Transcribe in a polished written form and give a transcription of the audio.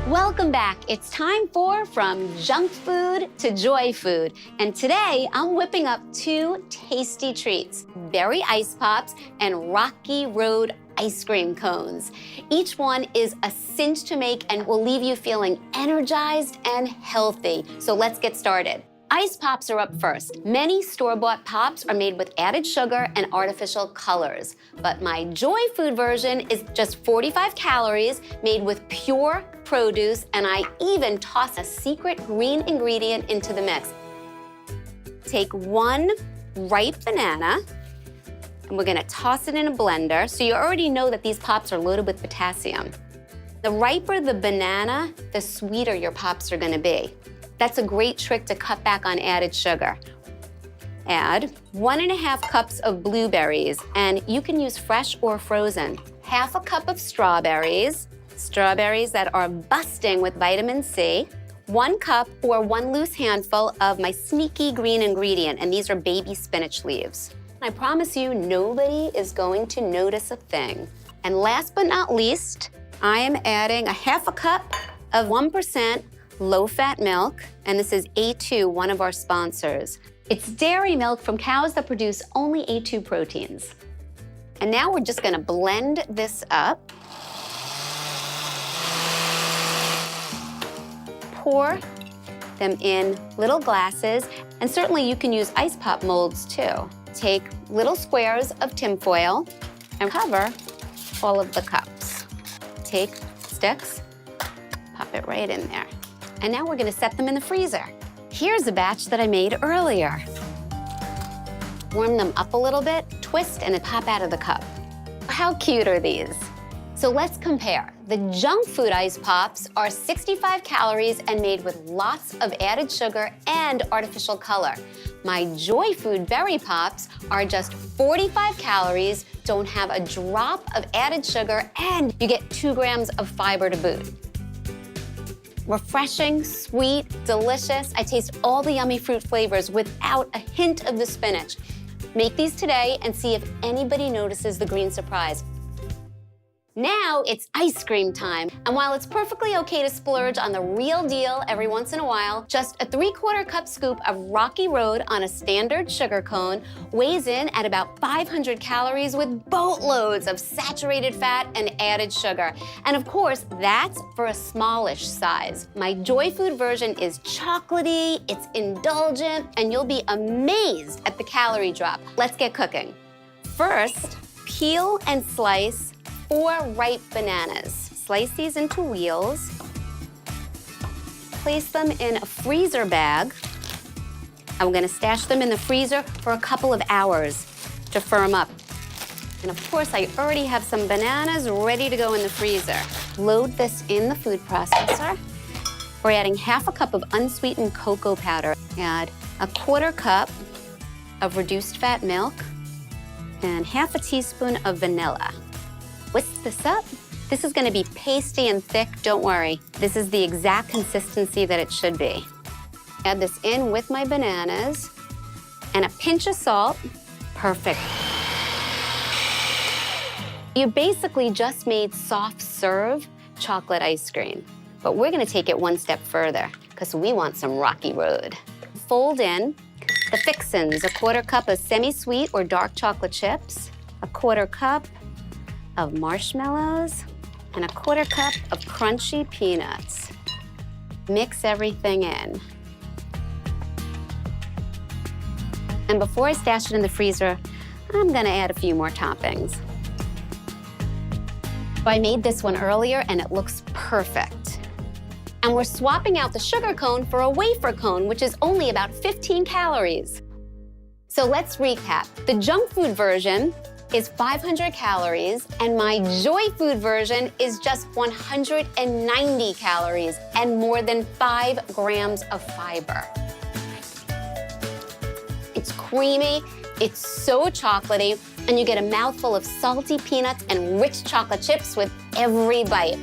Welcome back. It's time for From Junk Food to Joy Food. And today I'm whipping up two tasty treats, berry ice pops and Rocky Road ice cream cones. Each one is a cinch to make and will leave you feeling energized and healthy. So let's get started. Ice pops are up first. Many store-bought pops are made with added sugar and artificial colors. But my Joy Food version is just 45 calories, made with pure produce, and I even toss a secret green ingredient into the mix. Take one ripe banana, and we're gonna toss it in a blender. So you already know that these pops are loaded with potassium. The riper the banana, the sweeter your pops are gonna be. That's a great trick to cut back on added sugar. Add 1.5 cups of blueberries, and you can use fresh or frozen. Half a cup of strawberries that are busting with vitamin C. 1 cup or 1 loose handful of my sneaky green ingredient, and these are baby spinach leaves. I promise you, nobody is going to notice a thing. And last but not least, I am adding 1/2 cup of 1% low-fat milk, and this is A2, one of our sponsors. It's dairy milk from cows that produce only A2 proteins. And now we're just gonna blend this up. Pour them in little glasses, and certainly you can use ice pop molds too. Take little squares of tinfoil and cover all of the cups. Take sticks, pop it right in there. And now we're gonna set them in the freezer. Here's a batch that I made earlier. Warm them up a little bit, twist, and they pop out of the cup. How cute are these? So let's compare. The junk food ice pops are 65 calories and made with lots of added sugar and artificial color. My Joy Food berry pops are just 45 calories, don't have a drop of added sugar, and you get 2 grams of fiber to boot. Refreshing, sweet, delicious. I taste all the yummy fruit flavors without a hint of the spinach. Make these today and see if anybody notices the green surprise. Now it's ice cream time. And while it's perfectly okay to splurge on the real deal every once in a while, just a 3/4 cup scoop of Rocky Road on a standard sugar cone weighs in at about 500 calories with boatloads of saturated fat and added sugar. And of course, that's for a smallish size. My Joy Food version is chocolatey, it's indulgent, and you'll be amazed at the calorie drop. Let's get cooking. First, peel and slice 4 ripe bananas. Slice these into wheels. Place them in a freezer bag. I'm gonna stash them in the freezer for a couple of hours to firm up. And of course, I already have some bananas ready to go in the freezer. Load this in the food processor. We're adding 1/2 cup of unsweetened cocoa powder. Add 1/4 cup of reduced fat milk and 1/2 teaspoon of vanilla. Whisk this up. This is gonna be pasty and thick, don't worry. This is the exact consistency that it should be. Add this in with my bananas and a pinch of salt. Perfect. You basically just made soft serve chocolate ice cream, but we're gonna take it one step further because we want some Rocky Road. Fold in the fixins, 1/4 cup of semi-sweet or dark chocolate chips, 1/4 cup of marshmallows, and 1/4 cup of crunchy peanuts. Mix everything in. And before I stash it in the freezer, I'm gonna add a few more toppings. I made this one earlier and it looks perfect. And we're swapping out the sugar cone for a wafer cone, which is only about 15 calories. So let's recap. The junk food version is 500 calories, and my Joy Food version is just 190 calories and more than 5 grams of fiber. It's creamy, it's so chocolatey, and you get a mouthful of salty peanuts and rich chocolate chips with every bite.